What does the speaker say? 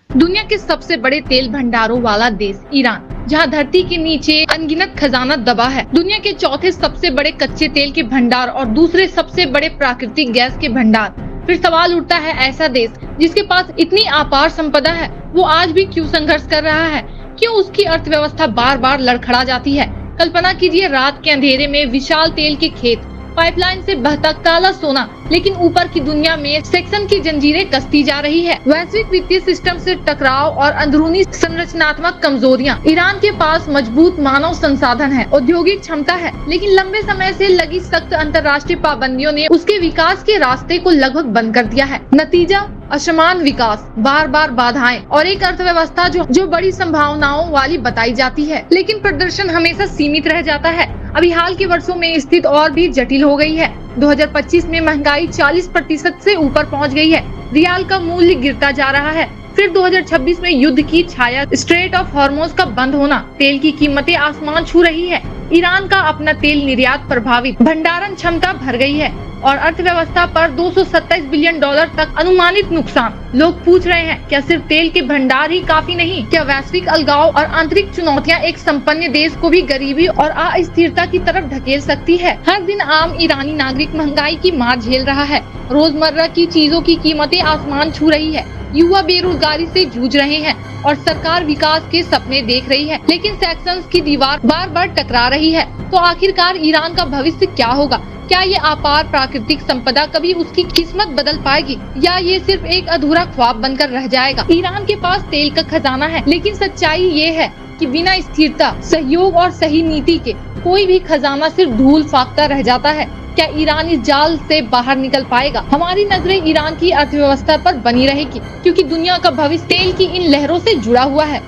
दुनिया के सबसे बड़े तेल भंडारों वाला देश ईरान, जहां धरती के नीचे अनगिनत खजाना दबा है। दुनिया के चौथे सबसे बड़े कच्चे तेल के भंडार और दूसरे सबसे बड़े प्राकृतिक गैस के भंडार। फिर सवाल उठता है, ऐसा देश जिसके पास इतनी अपार संपदा है, वो आज भी क्यों संघर्ष कर रहा है? क्यों उसकी अर्थव्यवस्था बार बार लड़खड़ा जाती है? कल्पना कीजिए, रात के अंधेरे में विशाल तेल के खेत, पाइपलाइन से बहता काला सोना, लेकिन ऊपर की दुनिया में सेक्शन की जंजीरें कसती जा रही है। वैश्विक वित्तीय सिस्टम से टकराव और अंदरूनी संरचनात्मक कमजोरियां। ईरान के पास मजबूत मानव संसाधन है, औद्योगिक क्षमता है, लेकिन लंबे समय से लगी सख्त अंतर्राष्ट्रीय पाबंदियों ने उसके विकास के रास्ते को लगभग बंद कर दिया है। नतीजा, असमान विकास, बार बार बाधाएं और एक अर्थव्यवस्था जो बड़ी संभावनाओं वाली बताई जाती है, लेकिन प्रदर्शन हमेशा सीमित रह जाता है। अभी हाल के वर्षों में स्थिति और भी जटिल हो गई है। 2025 में महंगाई 40% से ऊपर पहुंच गई है। रियाल का मूल्य गिरता जा रहा है। फिर 2026 में युद्ध की छाया, स्ट्रेट ऑफ हॉर्मुज़ का बंद होना, तेल की कीमतें आसमान छू रही है। ईरान का अपना तेल निर्यात प्रभावित, भंडारण क्षमता भर गई है और अर्थव्यवस्था पर 227 बिलियन डॉलर तक अनुमानित नुकसान। लोग पूछ रहे हैं, क्या सिर्फ तेल के भंडार ही काफी नहीं? क्या वैश्विक अलगाव और आंतरिक चुनौतियां एक संपन्न देश को भी गरीबी और अस्थिरता की तरफ ढकेल सकती है? हर दिन आम ईरानी नागरिक महंगाई की मार झेल रहा है। रोजमर्रा की चीजों की कीमतें आसमान छू रही है। युवा बेरोजगारी से जूझ रहे हैं और सरकार विकास के सपने देख रही है, लेकिन सैंक्शंस की दीवार बार बार टकरा रही है। तो आखिरकार ईरान का भविष्य क्या होगा? क्या ये अपार प्राकृतिक संपदा कभी उसकी किस्मत बदल पाएगी, या ये सिर्फ एक अधूरा ख्वाब बनकर रह जाएगा? ईरान के पास तेल का खजाना है, लेकिन सच्चाई ये है कि बिना स्थिरता, सहयोग और सही नीति के कोई भी खजाना सिर्फ धूल फाकता रह जाता है। क्या ईरान इस जाल से बाहर निकल पाएगा? हमारी नजरें ईरान की अर्थव्यवस्था पर बनी रहेगी, क्योंकि दुनिया का भविष्य तेल की इन लहरों से जुड़ा हुआ है।